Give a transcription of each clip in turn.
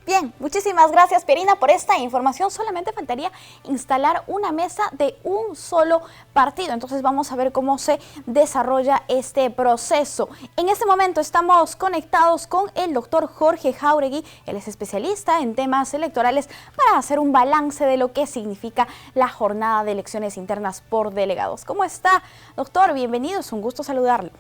Bien, muchísimas gracias, Pierina, por esta información. Solamente faltaría instalar una mesa de un solo partido. Entonces vamos a ver cómo se desarrolla este proceso. En este momento estamos conectados con el doctor Jorge Jáuregui. Él es especialista en temas electorales para hacer un balance de lo que significa la jornada de elecciones internas por delegados. ¿Cómo está, doctor? Bienvenido, es un gusto saludarlo.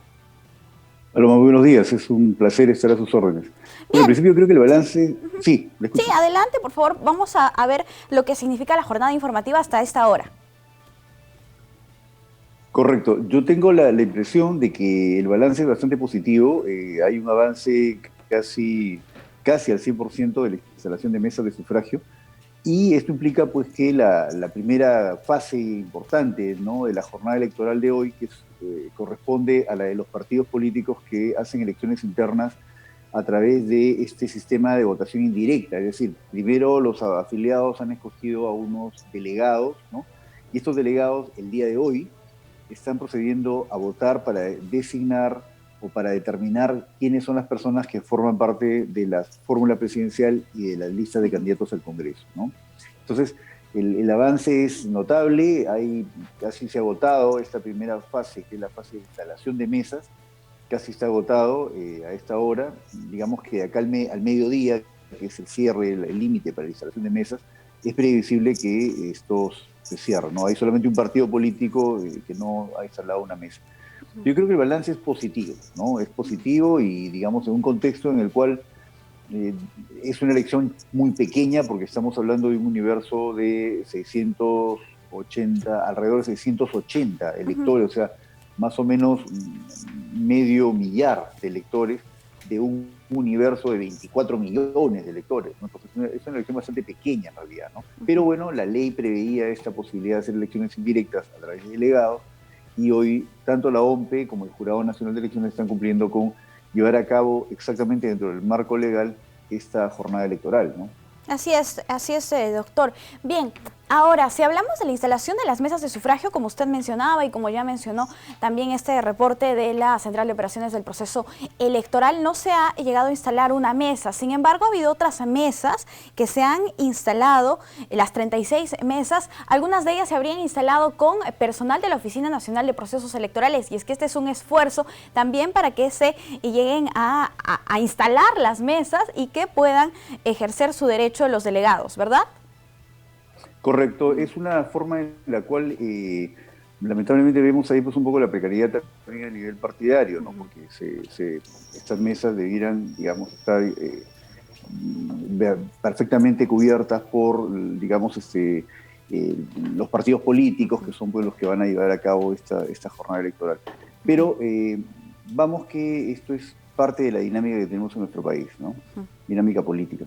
Hola, muy buenos días, es un placer estar a sus órdenes. Bueno, en Bien. principio creo que el balance, sí, le Sí, escucho. adelante, por favor. Vamos a ver lo que significa la jornada informativa hasta esta hora. Correcto, yo tengo la impresión de que el balance es bastante positivo, hay un avance casi al 100% de la instalación de mesas de sufragio, y esto implica pues que la primera fase importante, ¿no?, de la jornada electoral de hoy, corresponde a la de los partidos políticos que hacen elecciones internas a través de este sistema de votación indirecta, es decir, primero los afiliados han escogido a unos delegados, ¿no? Y estos delegados el día de hoy están procediendo a votar para designar o para determinar quiénes son las personas que forman parte de la fórmula presidencial y de la lista de candidatos al Congreso, ¿no? Entonces, el avance es notable, casi se ha agotado esta primera fase, que es la fase de instalación de mesas, casi está agotado a esta hora. Digamos que acá al mediodía, que es el cierre, el límite para la instalación de mesas, es previsible que estos se cierren, ¿no? Hay solamente un partido político que no ha instalado una mesa. Yo creo que el balance es positivo, ¿no? Es positivo y, digamos, en un contexto en el cual eh, es una elección muy pequeña, porque estamos hablando de un universo de 680, alrededor de 680 electores, o sea, más o menos medio millar de electores de un universo de 24 millones de electores, ¿no? Entonces es una elección bastante pequeña en realidad, ¿no? Pero bueno, la ley preveía esta posibilidad de hacer elecciones indirectas a través de delegados, y hoy tanto la OMPE como el Jurado Nacional de Elecciones están cumpliendo con llevar a cabo exactamente dentro del marco legal esta jornada electoral, ¿no? Así es, doctor. Bien, ahora, si hablamos de la instalación de las mesas de sufragio, como usted mencionaba y como ya mencionó también este reporte de la Central de Operaciones del Proceso Electoral, no se ha llegado a instalar una mesa. Sin embargo, ha habido otras mesas que se han instalado, las 36 mesas, algunas de ellas se habrían instalado con personal de la Oficina Nacional de Procesos Electorales, y es que este es un esfuerzo también para que se lleguen a instalar las mesas y que puedan ejercer su derecho los delegados, ¿verdad? Correcto, es una forma en la cual lamentablemente vemos ahí pues un poco la precariedad también a nivel partidario, ¿no? Porque estas mesas debieran, digamos, estar perfectamente cubiertas por, digamos, los partidos políticos, que son pues, los que van a llevar a cabo esta jornada electoral. Pero vamos que esto es parte de la dinámica que tenemos en nuestro país, ¿no? Dinámica política.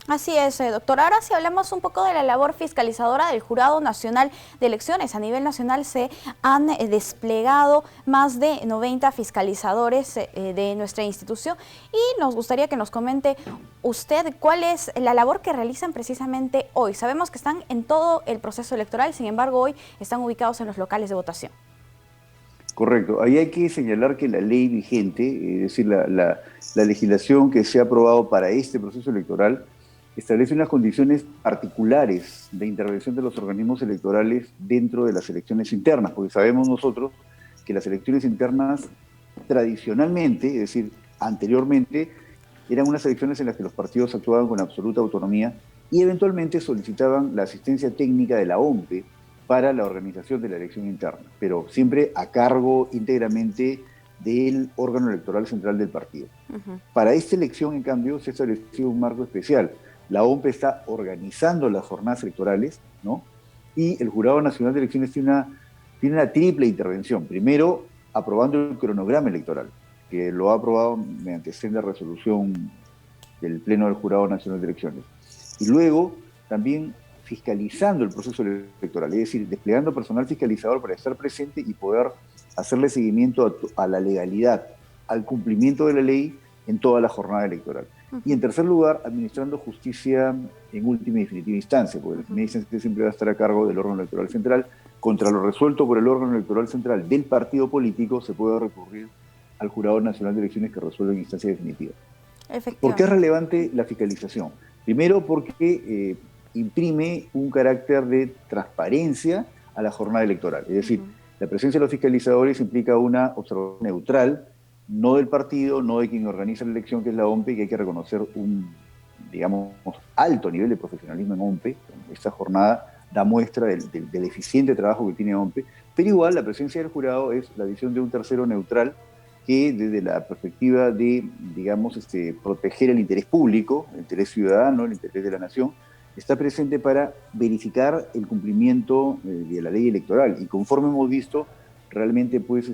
Así es, doctor. Ahora si hablamos un poco de la labor fiscalizadora del Jurado Nacional de Elecciones. A nivel nacional se han desplegado más de 90 fiscalizadores de nuestra institución, y nos gustaría que nos comente usted cuál es la labor que realizan precisamente hoy. Sabemos que están en todo el proceso electoral, sin embargo hoy están ubicados en los locales de votación. Correcto. Ahí hay que señalar que la ley vigente, es decir, la legislación que se ha aprobado para este proceso electoral, establece unas condiciones particulares de intervención de los organismos electorales dentro de las elecciones internas, porque sabemos nosotros que las elecciones internas tradicionalmente, es decir, anteriormente, eran unas elecciones en las que los partidos actuaban con absoluta autonomía y eventualmente solicitaban la asistencia técnica de la OMPE para la organización de la elección interna, pero siempre a cargo íntegramente del órgano electoral central del partido. Para esta elección, en cambio, se ha establecido un marco especial. La OMPE está organizando las jornadas electorales, ¿no? Y el Jurado Nacional de Elecciones tiene una triple intervención. Primero, aprobando el cronograma electoral, que lo ha aprobado mediante senda resolución del Pleno del Jurado Nacional de Elecciones. Y luego, también fiscalizando el proceso electoral, es decir, desplegando personal fiscalizador para estar presente y poder hacerle seguimiento a la legalidad, al cumplimiento de la ley en toda la jornada electoral. Y en tercer lugar, administrando justicia en última y definitiva instancia, porque la primera instancia siempre va a estar a cargo del órgano electoral central. Contra lo resuelto por el órgano electoral central del partido político, se puede recurrir al Jurado Nacional de Elecciones, que resuelve en instancia definitiva. ¿Por qué es Efectivamente. relevante la fiscalización? Primero porque imprime un carácter de transparencia a la jornada electoral. Es decir, Ujú. la presencia de los fiscalizadores implica una observación neutral, no del partido, no de quien organiza la elección, que es la OMPE, que hay que reconocer un, digamos, alto nivel de profesionalismo en OMPE. Esta jornada da muestra del eficiente trabajo que tiene OMPE, pero igual la presencia del jurado es la visión de un tercero neutral que desde la perspectiva de, digamos, proteger el interés público, el interés ciudadano, el interés de la nación, está presente para verificar el cumplimiento de la ley electoral. Y conforme hemos visto, realmente pues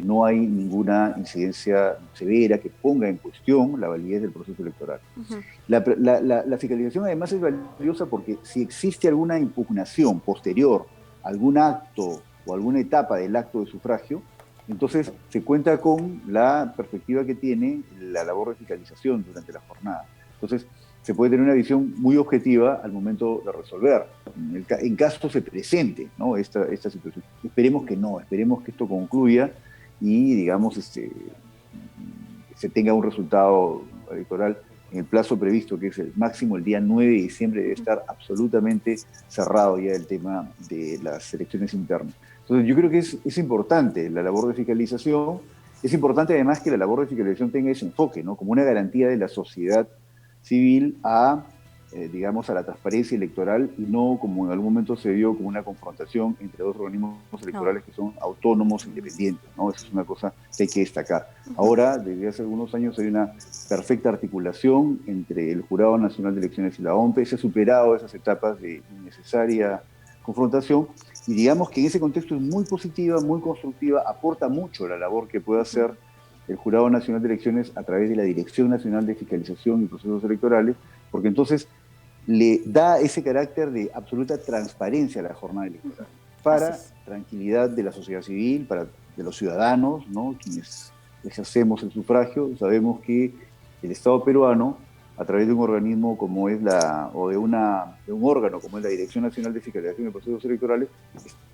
no hay ninguna incidencia severa que ponga en cuestión la validez del proceso electoral. Ujú. La fiscalización además es valiosa porque si existe alguna impugnación posterior, algún acto o alguna etapa del acto de sufragio, entonces se cuenta con la perspectiva que tiene la labor de fiscalización durante la jornada. Entonces se puede tener una visión muy objetiva al momento de resolver. En caso se presente, ¿no?, esta situación. Esperemos que no, esperemos que esto concluya y, digamos, se tenga un resultado electoral en el plazo previsto, que es el máximo el día 9 de diciembre, debe estar absolutamente cerrado ya el tema de las elecciones internas. Entonces yo creo que es importante la labor de fiscalización, es importante además que la labor de fiscalización tenga ese enfoque, ¿no?, como una garantía de la sociedad civil a, digamos, a la transparencia electoral y no como en algún momento se dio como una confrontación entre dos organismos No. electorales que son autónomos e independientes, ¿no? Esa es una cosa que hay que destacar. Ujú. Ahora, desde hace algunos años hay una perfecta articulación entre el Jurado Nacional de Elecciones y la OMPE, se ha superado esas etapas de innecesaria confrontación y digamos que en ese contexto es muy positiva, muy constructiva, aporta mucho la labor que puede Ujú. hacer el Jurado Nacional de Elecciones a través de la Dirección Nacional de Fiscalización y Procesos Electorales, porque entonces le da ese carácter de absoluta transparencia a la jornada Ujú. electoral, Así para es. tranquilidad de la sociedad civil, para de los ciudadanos, ¿no?, quienes ejercemos el sufragio. Sabemos que el Estado peruano, a través de un organismo como es o de un órgano como es la Dirección Nacional de Fiscalización y Procesos Electorales,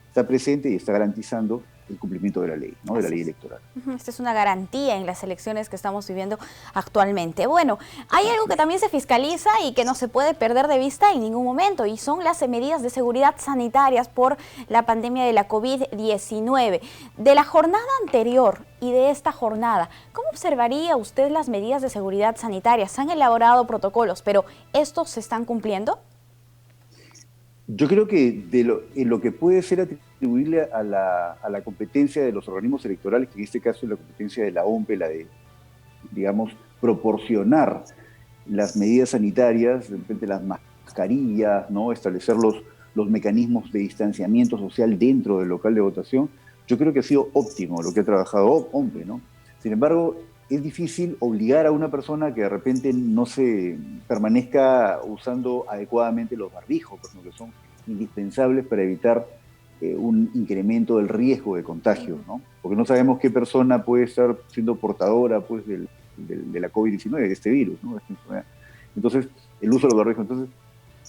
está presente y está garantizando el cumplimiento de la ley, ¿no?, de la Así ley es. electoral. Ujú. Esta es una garantía en las elecciones que estamos viviendo actualmente. Bueno, hay algo Así que es. también se fiscaliza y que no se puede perder de vista en ningún momento, y son las medidas de seguridad sanitarias por la pandemia de la COVID-19. De la jornada anterior y de esta jornada, ¿cómo observaría usted las medidas de seguridad sanitaria? Se han elaborado protocolos, pero ¿estos se están cumpliendo? Yo creo que en lo que puede ser atribuible a la competencia de los organismos electorales, que en este caso es la competencia de la OMPE, la de, digamos, proporcionar las medidas sanitarias, de repente las mascarillas, ¿no?, establecer los mecanismos de distanciamiento social dentro del local de votación, yo creo que ha sido óptimo lo que ha trabajado OMPE, ¿no? Sin embargo, es difícil obligar a una persona que de repente no se permanezca usando adecuadamente los barbijos, por ejemplo, que son indispensables para evitar un incremento del riesgo de contagio, ¿no? Porque no sabemos qué persona puede estar siendo portadora pues, de la COVID-19, de este virus, ¿no?, de esta enfermedad. Entonces, el uso de los barbijos. Entonces,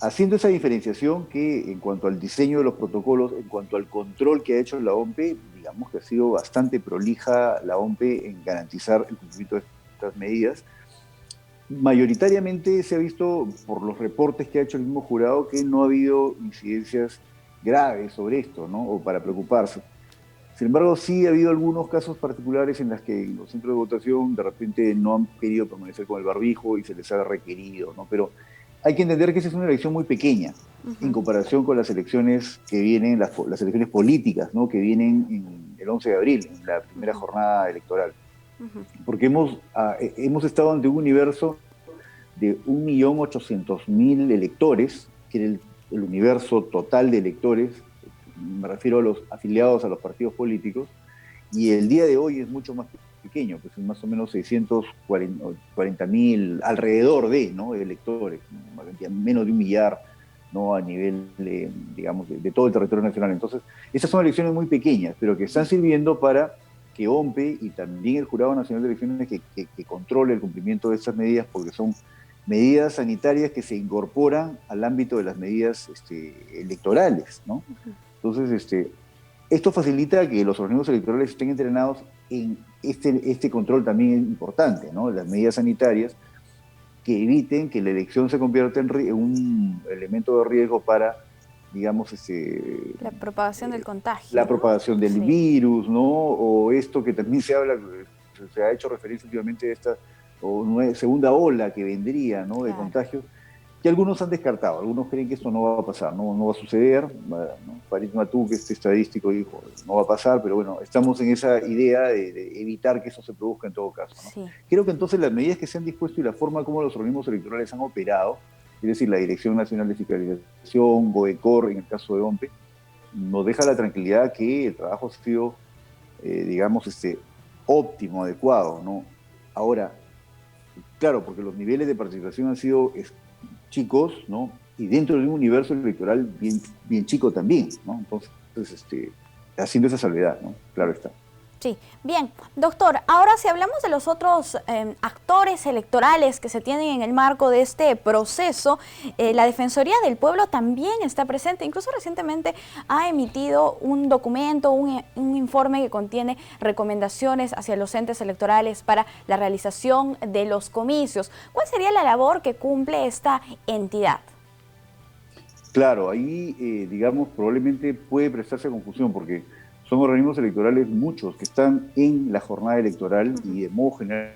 haciendo esa diferenciación que en cuanto al diseño de los protocolos, en cuanto al control que ha hecho la OMPE, digamos que ha sido bastante prolija la OMPE en garantizar el cumplimiento de estas medidas. Mayoritariamente se ha visto por los reportes que ha hecho el mismo jurado que no ha habido incidencias graves sobre esto, ¿no?, o para preocuparse. Sin embargo, sí ha habido algunos casos particulares en los que los centros de votación de repente no han querido permanecer con el barbijo y se les ha requerido, ¿no? Pero hay que entender que esa es una elección muy pequeña en Ujú. comparación con las elecciones que vienen, las elecciones políticas, ¿no?, que vienen en el 11 de abril, en la primera Ujú. jornada electoral. Ujú. Porque hemos estado ante un universo de 1.800.000 electores, que era el universo total de electores, me refiero a los afiliados a los partidos políticos, y el día de hoy es mucho más pequeño, pues es más o menos 640.000, alrededor de, ¿no?, de electores, ¿no?, menos de 1 millar, ¿no?, a nivel, digamos, de todo el territorio nacional. Entonces, esas son elecciones muy pequeñas, pero que están sirviendo para que OMPE y también el Jurado Nacional de Elecciones que controle el cumplimiento de estas medidas, porque son medidas sanitarias que se incorporan al ámbito de las medidas electorales, ¿no? Entonces, esto facilita que los organismos electorales estén entrenados en este control también importante, ¿no?, de las medidas sanitarias, que eviten que la elección se convierta en un elemento de riesgo para, digamos, La propagación del contagio, la ¿no? propagación del Sí, virus, ¿no? O esto que también se habla, se ha hecho referencia últimamente a esta segunda ola que vendría, ¿no? De claro. contagios, que algunos han descartado, algunos creen que esto no va a pasar, no va a suceder, ¿no? Farid Matou, que este estadístico, dijo, no va a pasar, pero bueno, estamos en esa idea de evitar que eso se produzca en todo caso, ¿no? Sí. Creo que entonces las medidas que se han dispuesto y la forma como los organismos electorales han operado, es decir, la Dirección Nacional de Fiscalización, GOECOR, en el caso de OMPE, nos deja la tranquilidad que el trabajo ha sido, digamos, óptimo, adecuado, ¿no? Ahora, claro, porque los niveles de participación han sido chicos, ¿no? Y dentro de un universo electoral bien chico también, ¿no? Entonces, haciendo esa salvedad, ¿no? Claro está. Sí, bien. Doctor, ahora si hablamos de los otros actores electorales que se tienen en el marco de este proceso, la Defensoría del Pueblo también está presente. Incluso recientemente ha emitido un documento, un informe que contiene recomendaciones hacia los entes electorales para la realización de los comicios. ¿Cuál sería la labor que cumple esta entidad? Claro, ahí, digamos, probablemente puede prestarse a confusión porque son organismos electorales muchos que están en la jornada electoral y de modo general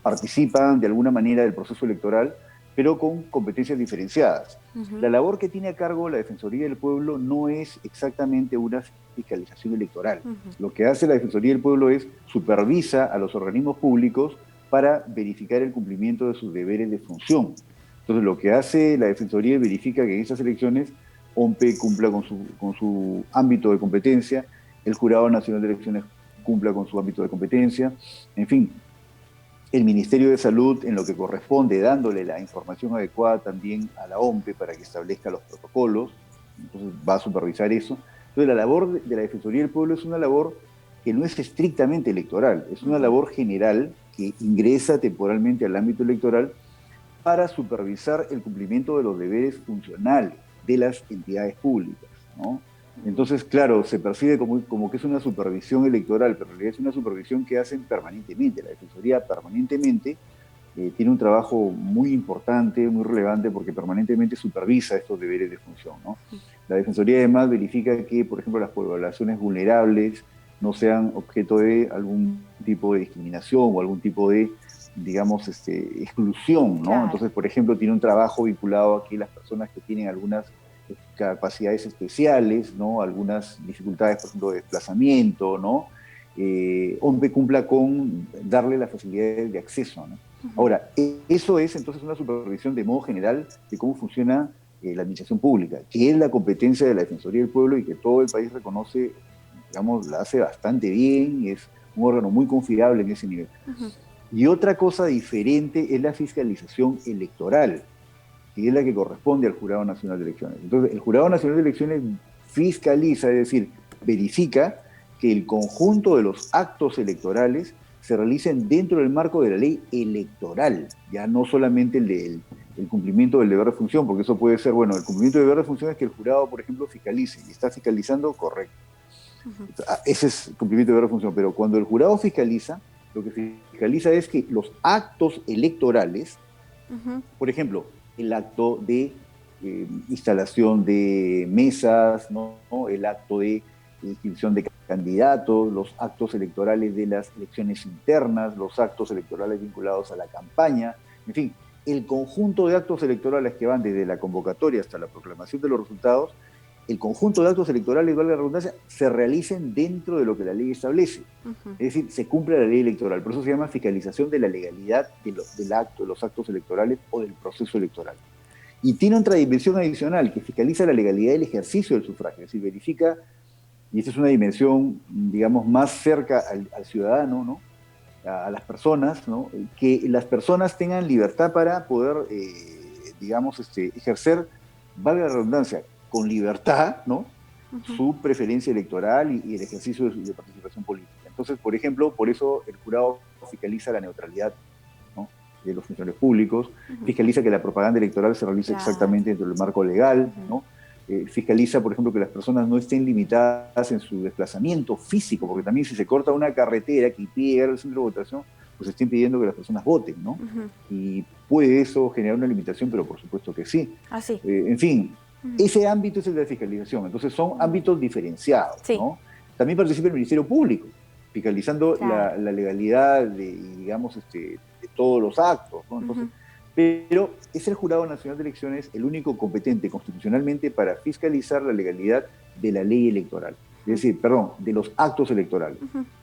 participan de alguna manera del proceso electoral, pero con competencias diferenciadas. La labor que tiene a cargo la Defensoría del Pueblo no es exactamente una fiscalización electoral. Lo que hace la Defensoría del Pueblo es supervisa a los organismos públicos para verificar el cumplimiento de sus deberes de función. Entonces, lo que hace la Defensoría es verifica que en esas elecciones OMPE cumpla con su ámbito de competencia, el Jurado Nacional de Elecciones cumpla con su ámbito de competencia, en fin, el Ministerio de Salud en lo que corresponde, dándole la información adecuada también a la OMPE para que establezca los protocolos, entonces va a supervisar eso. Entonces la labor de la Defensoría del Pueblo es una labor que no es estrictamente electoral, es una labor general que ingresa temporalmente al ámbito electoral para supervisar el cumplimiento de los deberes funcionales de las entidades públicas, ¿no? Entonces, claro, se percibe como que es una supervisión electoral, pero en realidad es una supervisión que hacen permanentemente. La Defensoría permanentemente tiene un trabajo muy importante, muy relevante, porque permanentemente supervisa estos deberes de función, ¿no? La Defensoría además verifica que, por ejemplo, las poblaciones vulnerables no sean objeto de algún tipo de discriminación o algún tipo de, digamos, exclusión, ¿no? Claro. Entonces, por ejemplo, tiene un trabajo vinculado aquí a las personas que tienen algunas capacidades especiales, ¿no? Algunas dificultades, por ejemplo, de desplazamiento, ¿no? OMPE cumpla con darle las facilidades de acceso, ¿no? Ahora, eso es entonces una supervisión de modo general de cómo funciona la administración pública, que es la competencia de la Defensoría del Pueblo y que todo el país reconoce, digamos, la hace bastante bien, es un órgano muy confiable en ese nivel. Y otra cosa diferente es la fiscalización electoral, que es la que corresponde al Jurado Nacional de Elecciones. Entonces, el Jurado Nacional de Elecciones fiscaliza, es decir, verifica que el conjunto de los actos electorales se realicen dentro del marco de la ley electoral, ya no solamente el cumplimiento del deber de función, porque eso puede ser, bueno, el cumplimiento del deber de función es que el jurado, por ejemplo, fiscalice, y está fiscalizando, correcto. Ese es el cumplimiento del deber de función, pero cuando el jurado fiscaliza, lo que fiscaliza es que los actos electorales, por ejemplo, el acto de instalación de mesas, ¿no? El acto de inscripción de candidatos, los actos electorales de las elecciones internas, los actos electorales vinculados a la campaña, en fin, el conjunto de actos electorales que van desde la convocatoria hasta la proclamación de los resultados, el conjunto de actos electorales, valga la redundancia, se realicen dentro de lo que la ley establece. Es decir, se cumple la ley electoral. Por eso se llama fiscalización de la legalidad del acto, de los actos electorales o del proceso electoral. Y tiene otra dimensión adicional que fiscaliza la legalidad del ejercicio del sufragio. Es decir, verifica, y esta es una dimensión, digamos, más cerca al ciudadano, ¿no? A las personas, ¿no? Que las personas tengan libertad para poder, digamos, ejercer, valga la redundancia, con libertad, ¿no? Su preferencia electoral y el ejercicio de participación política. Entonces, por ejemplo, por eso el jurado fiscaliza la neutralidad, ¿no? De los funcionarios públicos, fiscaliza que la propaganda electoral se realice exactamente dentro del marco legal, ¿no? Fiscaliza, por ejemplo, que las personas no estén limitadas en su desplazamiento físico, porque también si se corta una carretera que impide llegar al centro de votación, pues está impidiendo que las personas voten, ¿no? Y puede eso generar una limitación, pero por supuesto que sí. Así. En fin, ese ámbito es el de la fiscalización, entonces son ámbitos diferenciados, Sí. ¿no? También participa el Ministerio Público, fiscalizando Claro. la legalidad de, digamos, de todos los actos, ¿no? Entonces, pero es el Jurado Nacional de Elecciones el único competente constitucionalmente para fiscalizar la legalidad de la ley electoral, es decir, perdón, de los actos electorales,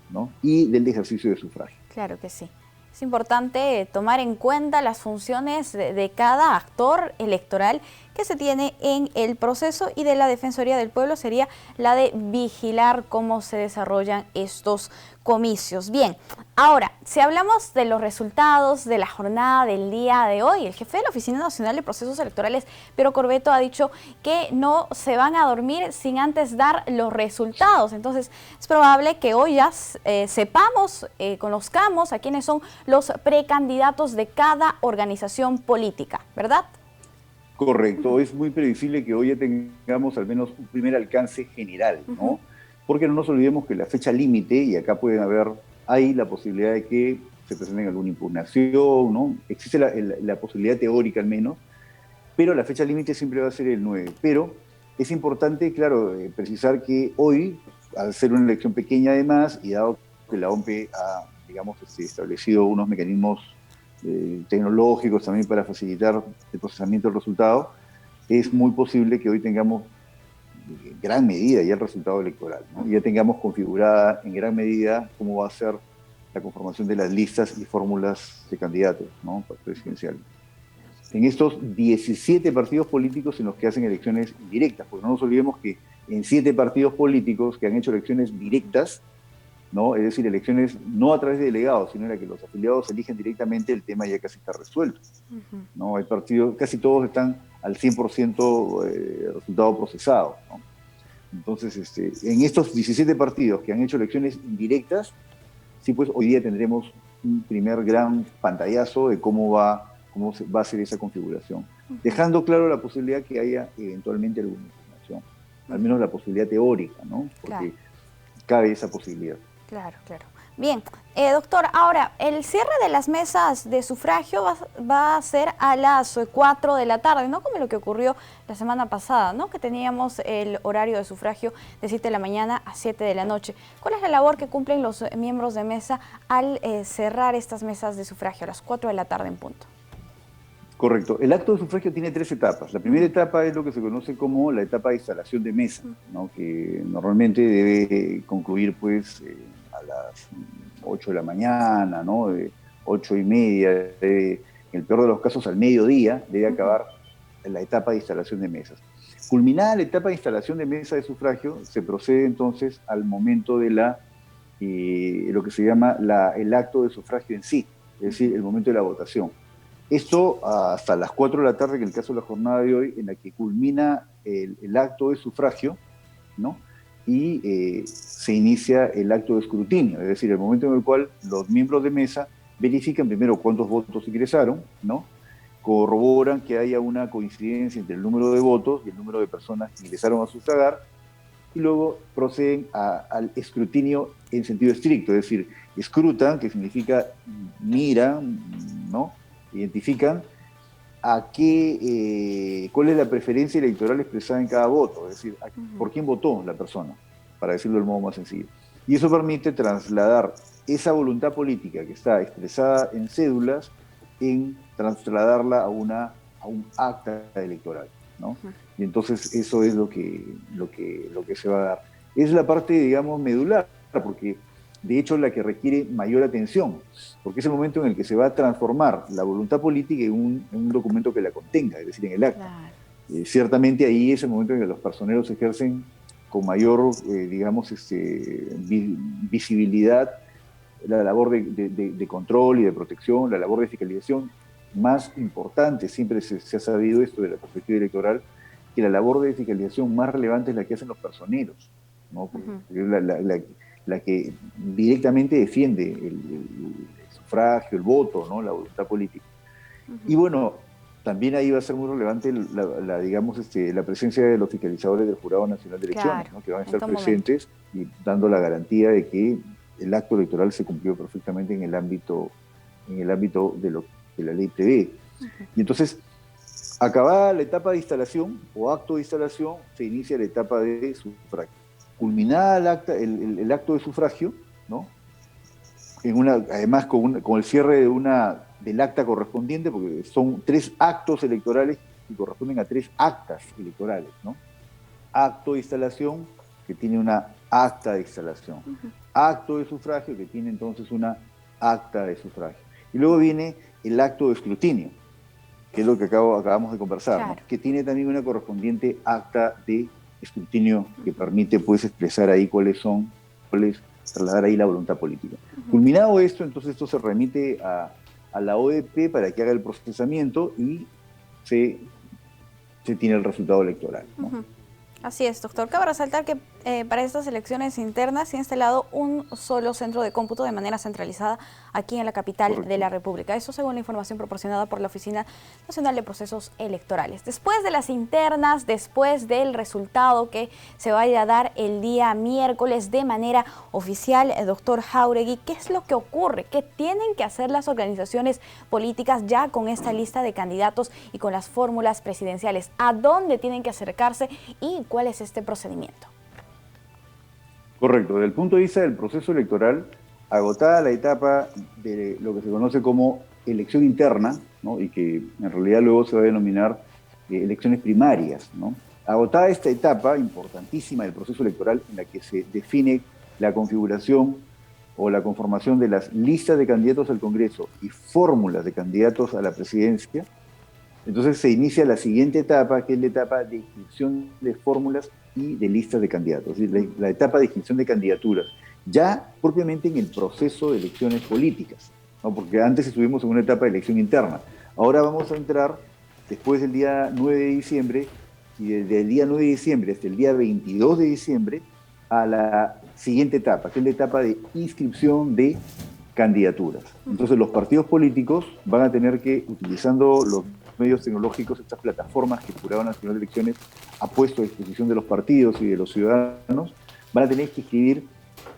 ¿no? Y del ejercicio de sufragio. Claro que sí. Es importante tomar en cuenta las funciones de cada actor electoral que se tiene en el proceso, y de la Defensoría del Pueblo sería la de vigilar cómo se desarrollan estos comicios. Bien, ahora, si hablamos de los resultados de la jornada del día de hoy, el jefe de la Oficina Nacional de Procesos Electorales, Piero Corbeto, ha dicho que no se van a dormir sin antes dar los resultados. Entonces, es probable que hoy ya sepamos, conozcamos a quiénes son los precandidatos de cada organización política, ¿verdad? Correcto, es muy previsible que hoy ya tengamos al menos un primer alcance general, ¿no? Porque no nos olvidemos que la fecha límite, y acá hay la posibilidad de que se presenten alguna impugnación, ¿no? Existe la posibilidad teórica al menos, pero la fecha límite siempre va a ser el 9. Pero es importante, claro, precisar que hoy, al ser una elección pequeña además, y dado que la OMPE ha, digamos, establecido unos mecanismos tecnológicos también para facilitar el procesamiento del resultado, es muy posible que hoy tengamos en gran medida ya el resultado electoral, ¿no? Ya tengamos configurada en gran medida cómo va a ser la conformación de las listas y fórmulas de candidatos, ¿no?, presidenciales. En estos 17 partidos políticos en los que hacen elecciones directas, porque no nos olvidemos que en 7 partidos políticos que han hecho elecciones directas, ¿no?, es decir, elecciones no a través de delegados, sino en la que los afiliados eligen directamente, el tema ya casi está resuelto, ¿no? Hay partidos, casi todos están al 100% resultado procesado, ¿no? Entonces, en estos 17 partidos que han hecho elecciones indirectas, sí, pues hoy día tendremos un primer gran pantallazo de cómo va a ser esa configuración, dejando claro la posibilidad que haya eventualmente alguna información, al menos la posibilidad teórica, ¿no? Porque cabe esa posibilidad. Claro, claro. Bien, doctor, ahora, el cierre de las mesas de sufragio va a ser a las 4 de la tarde, ¿no? Como lo que ocurrió la semana pasada, ¿no? Que teníamos el horario de sufragio de 7 de la mañana a 7 de la noche. ¿Cuál es la labor que cumplen los miembros de mesa al cerrar estas mesas de sufragio a las 4 de la tarde en punto? Correcto. El acto de sufragio tiene 3 etapas. La primera etapa es lo que se conoce como la etapa de instalación de mesa, ¿no?, que normalmente debe concluir pues a las 8 de la mañana, ¿no?, de 8:30, en el peor de los casos al mediodía, debe acabar la etapa de instalación de mesas. Culminada la etapa de instalación de mesa de sufragio, se procede entonces al momento de lo que se llama el acto de sufragio en sí, es decir, el momento de la votación. Esto hasta las 4 de la tarde, que en el caso de la jornada de hoy, en la que culmina el acto de sufragio, ¿no?, y se inicia el acto de escrutinio, es decir, el momento en el cual los miembros de mesa verifican primero cuántos votos ingresaron, ¿no?, corroboran que haya una coincidencia entre el número de votos y el número de personas que ingresaron a sufragar, y luego proceden al escrutinio en sentido estricto, es decir, escrutan, que significa miran, ¿no?, identifican cuál es la preferencia electoral expresada en cada voto, es decir, por quién votó la persona, para decirlo del modo más sencillo. Y eso permite trasladar esa voluntad política que está expresada en cédulas, trasladarla a un acta electoral, ¿no? Y entonces eso es lo que se va a dar. Es la parte, digamos, medular, porque de hecho la que requiere mayor atención, porque es el momento en el que se va a transformar la voluntad política en un documento que la contenga, es decir, en el acta. Claro. Ciertamente ahí es el momento en que los personeros ejercen con mayor, digamos, visibilidad la labor de control y de protección, la labor de fiscalización. Más importante, siempre se ha sabido esto de la perspectiva electoral, que la labor de fiscalización más relevante es la que hacen los personeros, ¿no? Porque es la que directamente defiende el sufragio, el voto, ¿no?, la voluntad política. Y bueno, también ahí va a ser muy relevante digamos, la presencia de los fiscalizadores del Jurado Nacional de Elecciones, claro, ¿no?, que van a estar presentes y dando la garantía de que el acto electoral se cumplió perfectamente en el ámbito en el ámbito de lo que la ley prevé. Y entonces, acabada la etapa de instalación o acto de instalación, se inicia la etapa de sufragio. Culminada el acto de sufragio, ¿no? Además con el cierre del acta correspondiente, porque son 3 actos electorales que corresponden a 3 actas electorales, ¿no? Acto de instalación, que tiene una acta de instalación. Acto de sufragio, que tiene entonces una acta de sufragio. Y luego viene el acto de escrutinio, que es lo que acabamos de conversar, Claro. ¿no? Que tiene también una correspondiente acta de escrutinio que permite pues expresar ahí cuáles, trasladar ahí la voluntad política. Culminado esto, entonces esto se remite a la OEP para que haga el procesamiento y se tiene el resultado electoral, ¿no? Así es, doctor. Cabe resaltar que para estas elecciones internas se ha instalado un solo centro de cómputo de manera centralizada aquí en la capital Correcto. de la República. Eso según la información proporcionada por la Oficina Nacional de Procesos Electorales. Después de las internas, después del resultado que se vaya a dar el día miércoles de manera oficial, doctor Jáuregui, ¿qué es lo que ocurre? ¿Qué tienen que hacer las organizaciones políticas ya con esta lista de candidatos y con las fórmulas presidenciales? ¿A dónde tienen que acercarse y cuál es este procedimiento? Correcto. Desde el punto de vista del proceso electoral, agotada la etapa de lo que se conoce como elección interna, ¿no? Y que en realidad luego se va a denominar elecciones primarias, ¿no? Agotada esta etapa importantísima del proceso electoral en la que se define la configuración o la conformación de las listas de candidatos al Congreso y fórmulas de candidatos a la presidencia, entonces se inicia la siguiente etapa, que es la etapa de inscripción de fórmulas y de listas de candidatos, es decir, la etapa de inscripción de candidaturas, ya propiamente en el proceso de elecciones políticas, ¿no? Porque antes estuvimos en una etapa de elección interna. Ahora vamos a entrar, después del día 9 de diciembre, y desde el día 9 de diciembre hasta el día 22 de diciembre, a la siguiente etapa, que es la etapa de inscripción de candidaturas. Entonces los partidos políticos van a tener que, utilizando los medios tecnológicos, estas plataformas que el Jurado Nacional de Elecciones ha puesto a disposición de los partidos y de los ciudadanos, van a tener que inscribir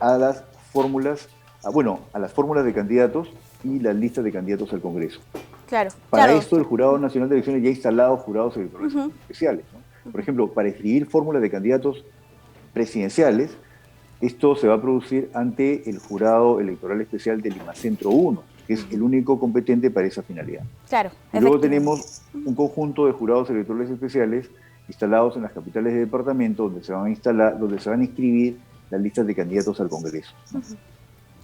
a las fórmulas de candidatos y las listas de candidatos al Congreso. Claro. Para esto el Jurado Nacional de Elecciones ya ha instalado jurados electorales especiales, ¿no? Por ejemplo, para escribir fórmulas de candidatos presidenciales, esto se va a producir ante el Jurado Electoral Especial del Limacentro 1, que es el único competente para esa finalidad. Claro. Y luego tenemos un conjunto de jurados electorales especiales instalados en las capitales de departamento donde se van a inscribir las listas de candidatos al Congreso.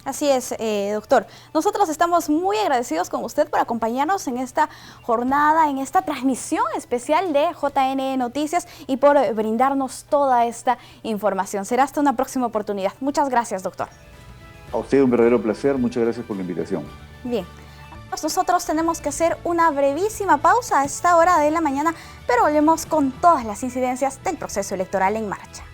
Así es, doctor. Nosotros estamos muy agradecidos con usted por acompañarnos en esta jornada, en esta transmisión especial de JN Noticias y por brindarnos toda esta información. Será hasta una próxima oportunidad. Muchas gracias, doctor. A usted un verdadero placer. Muchas gracias por la invitación. Bien. Nosotros tenemos que hacer una brevísima pausa a esta hora de la mañana, pero volvemos con todas las incidencias del proceso electoral en marcha.